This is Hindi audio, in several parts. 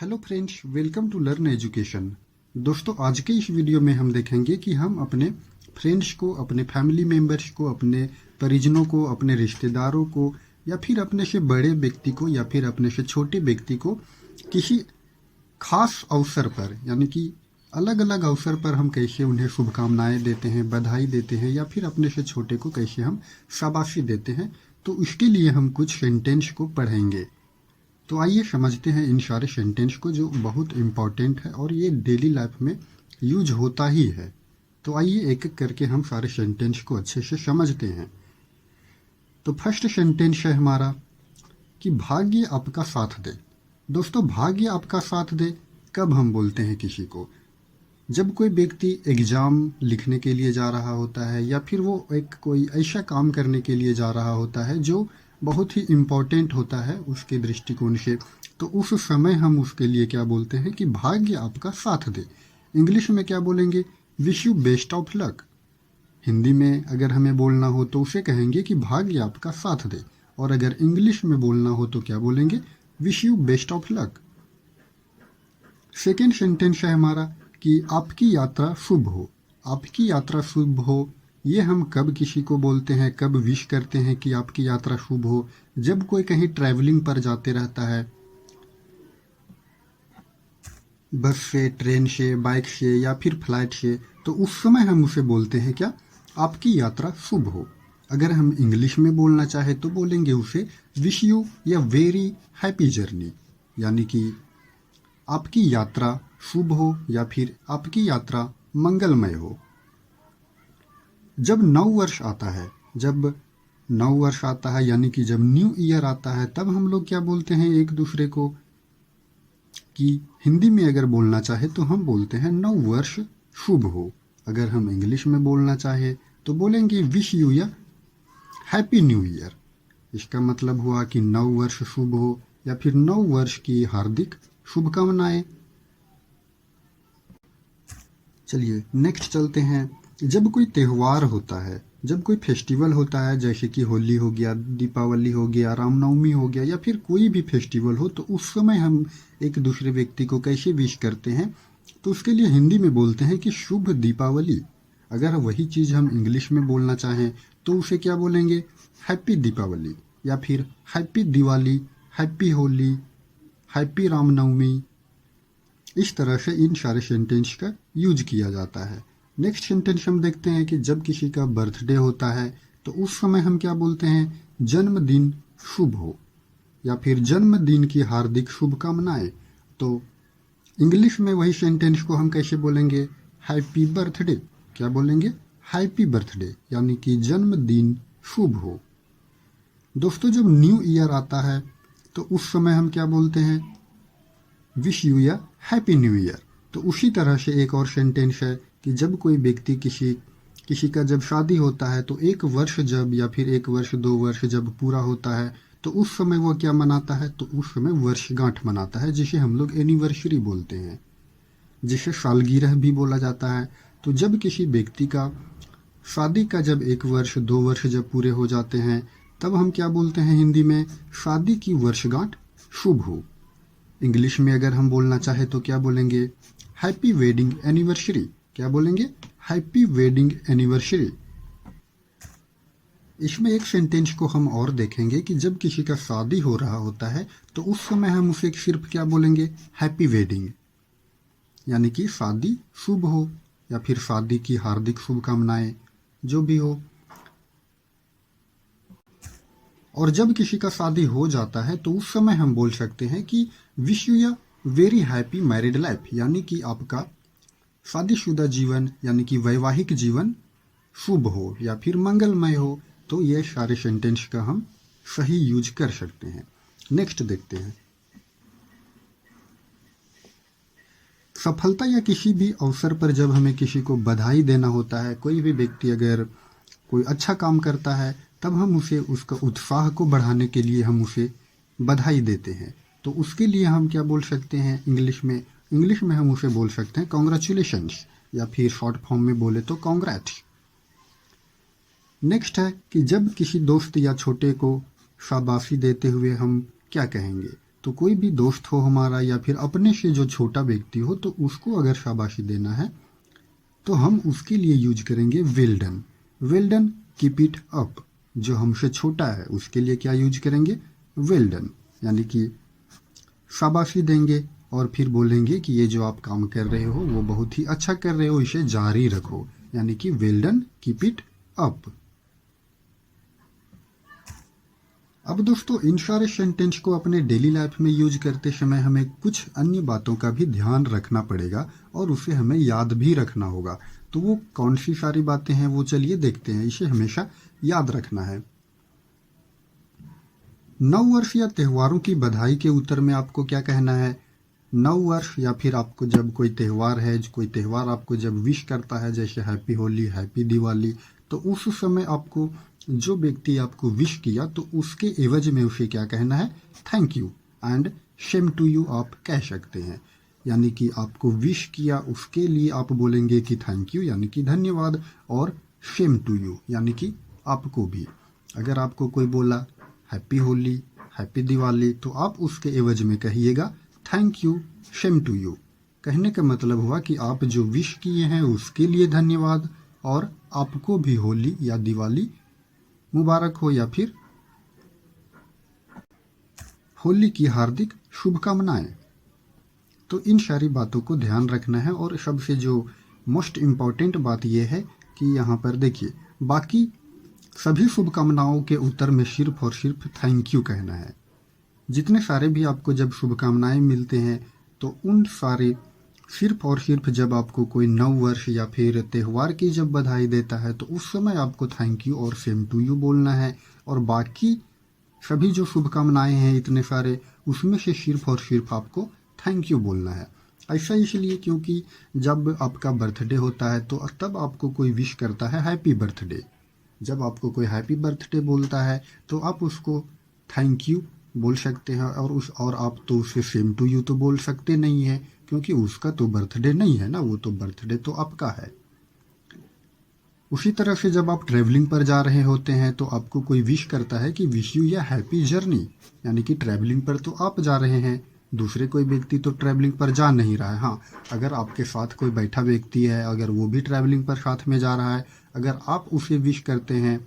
Hello friends, welcome to learn education. दोस्तों, आज के इस वीडियो में हम देखेंगे कि हम अपने फ्रेंड्स को, अपने फैमिली मेम्बर्स को, अपने परिजनों को, अपने रिश्तेदारों को या फिर अपने से बड़े व्यक्ति को या फिर अपने से छोटे व्यक्ति को किसी खास अवसर पर यानी कि अलग अलग अवसर पर हम कैसे उन्हें शुभकामनाएं देते हैं, बधाई देते हैं या फिर अपने से छोटे को कैसे हम शाबाशी देते हैं। तो उसके लिए हम कुछ सेंटेंस को पढ़ेंगे। तो आइए समझते हैं इन सारे सेंटेंस को जो बहुत इम्पॉर्टेंट है और ये डेली लाइफ में यूज होता ही है। तो आइए एक एक करके हम सारे सेंटेंस को अच्छे से समझते हैं। तो फर्स्ट सेंटेंस है हमारा कि भाग्य आपका साथ दे। दोस्तों, भाग्य आपका साथ दे कब हम बोलते हैं किसी को? जब कोई व्यक्ति एग्ज़ाम लिखने के लिए जा रहा होता है या फिर वो एक कोई ऐसा काम करने के लिए जा रहा होता है जो बहुत ही इम्पोर्टेंट होता है उसके दृष्टिकोण से, तो उस समय हम उसके लिए क्या बोलते हैं कि भाग्य आपका साथ दे। इंग्लिश में क्या बोलेंगे? Wish you best of luck. Hindi में अगर हमें बोलना हो तो उसे कहेंगे कि भाग्य आपका साथ दे, और अगर इंग्लिश में बोलना हो तो क्या बोलेंगे? Wish you best of luck. Second sentence है हमारा कि आपकी यात्रा शुभ हो। आपकी यात्रा शुभ हो, ये हम कब किसी को बोलते हैं, कब विश करते हैं कि आपकी यात्रा शुभ हो? जब कोई कहीं ट्रैवलिंग पर जाते रहता है, बस से, ट्रेन से, बाइक से या फिर फ्लाइट से, तो उस समय हम उसे बोलते हैं क्या? आपकी यात्रा शुभ हो। अगर हम इंग्लिश में बोलना चाहे तो बोलेंगे उसे विश यू या वेरी हैप्पी जर्नी, यानी कि आपकी यात्रा शुभ हो या फिर आपकी यात्रा मंगलमय हो। जब नव वर्ष आता है, जब नव वर्ष आता है यानी कि जब न्यू ईयर आता है, तब हम लोग क्या बोलते हैं एक दूसरे को? कि हिंदी में अगर बोलना चाहे तो हम बोलते हैं नव वर्ष शुभ हो। अगर हम इंग्लिश में बोलना चाहे तो बोलेंगे विश यू या हैप्पी न्यू ईयर। इसका मतलब हुआ कि नव वर्ष शुभ हो या फिर नव वर्ष की हार्दिक शुभकामनाएं। चलिए नेक्स्ट चलते हैं। जब कोई त्यौहार होता है, जब कोई फेस्टिवल होता है, जैसे कि होली हो गया, दीपावली हो गया, रामनवमी हो गया या फिर कोई भी फेस्टिवल हो, तो उस समय हम एक दूसरे व्यक्ति को कैसे विश करते हैं? तो उसके लिए हिंदी में बोलते हैं कि शुभ दीपावली। अगर वही चीज़ हम इंग्लिश में बोलना चाहें तो उसे क्या बोलेंगे? हैप्पी दीपावली या फिर happy Diwali, happy Holi, happy Ramnavami. इस तरह से इन सारे सेंटेंस का यूज किया जाता है। नेक्स्ट सेंटेंस हम देखते हैं कि जब किसी का बर्थडे होता है तो उस समय हम क्या बोलते हैं? जन्मदिन शुभ हो या फिर जन्मदिन की हार्दिक शुभकामनाएं। तो इंग्लिश में वही सेंटेंस को हम कैसे बोलेंगे? Happy birthday. क्या बोलेंगे? हैप्पी बर्थडे, यानी कि जन्मदिन शुभ हो। दोस्तों, जब न्यू ईयर आता है तो उस समय हम क्या बोलते हैं? विश यू या हैप्पी न्यू ईयर। तो उसी तरह से एक और सेंटेंस है कि जब कोई व्यक्ति किसी का जब शादी होता है तो एक वर्ष जब या फिर एक वर्ष 2 वर्ष जब पूरा होता है तो उस समय वो क्या मनाता है? तो उस समय वर्षगांठ मनाता है, जिसे हम लोग एनिवर्सरी बोलते हैं, जिसे सालगिरह भी बोला जाता है। तो जब किसी व्यक्ति का शादी का जब 1 वर्ष 2 वर्ष जब पूरे हो जाते हैं तब हम क्या बोलते हैं हिंदी में? शादी की वर्षगांठ शुभ हो। इंग्लिश में अगर हम बोलना चाहे तो क्या बोलेंगे? Happy wedding anniversary. क्या बोलेंगे? Happy wedding anniversary. इसमें एक सेंटेंस को हम और देखेंगे कि जब किसी का शादी हो रहा होता है तो उस समय हम उसे सिर्फ क्या बोलेंगे? हैप्पी वेडिंग, यानी कि शादी शुभ हो या फिर शादी की हार्दिक शुभकामनाएं, जो भी हो। और जब किसी का शादी हो जाता है तो उस समय हम बोल सकते हैं कि विश यू या वेरी हैप्पी मैरिड लाइफ, यानी कि आपका शादीशुदा जीवन यानी कि वैवाहिक जीवन शुभ हो या फिर मंगलमय हो। तो ये सारे सेंटेंस का हम सही यूज कर सकते हैं। नेक्स्ट देखते हैं। सफलता या किसी भी अवसर पर जब हमें किसी को बधाई देना होता है, कोई भी व्यक्ति अगर कोई अच्छा काम करता है तब हम उसे उसका उत्साह को बढ़ाने के लिए हम उसे बधाई देते हैं। तो उसके लिए हम क्या बोल सकते हैं इंग्लिश में हम उसे बोल सकते हैं कॉन्ग्रेचुलेशंस, या फिर शॉर्ट फॉर्म में बोले तो कॉन्ग्रेट्स। नेक्स्ट है कि जब किसी दोस्त या छोटे को शाबाशी देते हुए हम क्या कहेंगे? तो कोई भी दोस्त हो हमारा या फिर अपने से जो छोटा व्यक्ति हो, तो उसको अगर शाबाशी देना है तो हम उसके लिए यूज करेंगे well done. Well done, keep it up. जो हमसे छोटा है उसके लिए क्या यूज करेंगे? वेल डन, यानी कि शाबाशी देंगे और फिर बोलेंगे कि ये जो आप काम कर रहे हो वो बहुत ही अच्छा कर रहे हो, इसे जारी रखो, यानी कि well done, keep it up. अब दोस्तों इन सारे सेंटेंस को अपने डेली लाइफ में यूज करते समय हमें कुछ अन्य बातों का भी ध्यान रखना पड़ेगा और उसे हमें याद भी रखना होगा। तो वो कौन सी सारी बातें हैं वो चलिए देखते हैं। इसे हमेशा याद रखना है। नववर्ष या त्योहारों की बधाई के उत्तर में आपको क्या कहना है? नववर्ष या फिर आपको जब कोई त्यौहार है, कोई त्यौहार आपको जब विश करता है, जैसे हैप्पी होली, हैप्पी दिवाली, तो उस समय आपको जो व्यक्ति आपको विश किया तो उसके एवज में उसे क्या कहना है? Thank you and same to you आप कह सकते हैं। यानी कि आपको विश किया उसके लिए आप बोलेंगे कि थैंक यू यानी कि धन्यवाद, और शेम टू यू यानी कि आपको भी। अगर आपको कोई बोला हैप्पी होली, हैप्पी दिवाली, तो आप उसके एवज में कहिएगा thank you, same to you. कहने का मतलब हुआ कि आप जो विश किए हैं उसके लिए धन्यवाद और आपको भी होली या दिवाली मुबारक हो या फिर होली की हार्दिक शुभकामनाएं। तो इन सारी बातों को ध्यान रखना है। और सबसे जो मोस्ट इम्पॉर्टेंट बात यह है कि यहाँ पर देखिए, बाकी सभी शुभकामनाओं के उत्तर में सिर्फ और सिर्फ थैंक यू कहना है। जितने सारे भी आपको जब शुभकामनाएं मिलते हैं तो उन सारे सिर्फ और सिर्फ जब आपको कोई नव वर्ष या फिर त्यौहार की जब बधाई देता है तो उस समय आपको थैंक यू और सेम टू यू बोलना है। और बाकी सभी जो शुभकामनाएं हैं इतने सारे, उसमें से सिर्फ और सिर्फ आपको थैंक यू बोलना है। ऐसा इसलिए क्योंकि जब आपका बर्थडे होता है तो तब आपको कोई विश करता है हैप्पी बर्थडे। जब आपको कोई हैप्पी बर्थडे बोलता है तो आप उसको थैंक यू बोल सकते हैं, और आप तो उसे सेम टू यू तो बोल सकते नहीं है क्योंकि उसका तो बर्थडे नहीं है ना, वो तो बर्थडे तो आपका है। उसी तरह से जब आप ट्रैवलिंग पर जा रहे होते हैं तो आपको कोई विश करता है कि विश यू या हैप्पी जर्नी, यानी कि ट्रैवलिंग पर तो आप जा रहे हैं, दूसरे कोई व्यक्ति तो ट्रैवलिंग पर जा नहीं रहा है। हाँ, अगर आपके साथ कोई बैठा व्यक्ति है, अगर वो भी ट्रैवलिंग पर साथ में जा रहा है, अगर आप उसे विश करते हैं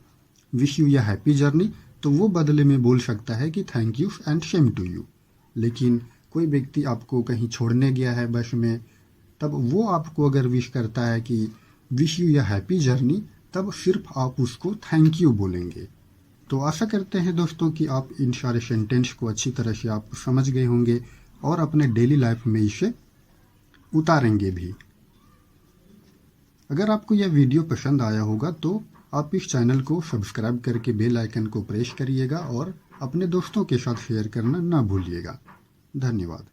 विश यू या हैप्पी जर्नी, तो वो बदले में बोल सकता है कि thank you and same to you. लेकिन कोई व्यक्ति आपको कहीं छोड़ने गया है बस में, तब वो आपको अगर विश करता है कि विश यू या हैप्पी जर्नी, तब सिर्फ आप उसको थैंक यू बोलेंगे। तो आशा करते हैं दोस्तों कि आप इन सारे सेंटेंस को अच्छी तरह से आप समझ गए होंगे और अपने डेली लाइफ में इसे उतारेंगे भी। अगर आपको यह वीडियो पसंद आया होगा तो आप इस चैनल को सब्सक्राइब करके बेल आइकन को प्रेस करिएगा और अपने दोस्तों के साथ शेयर करना ना भूलिएगा। धन्यवाद।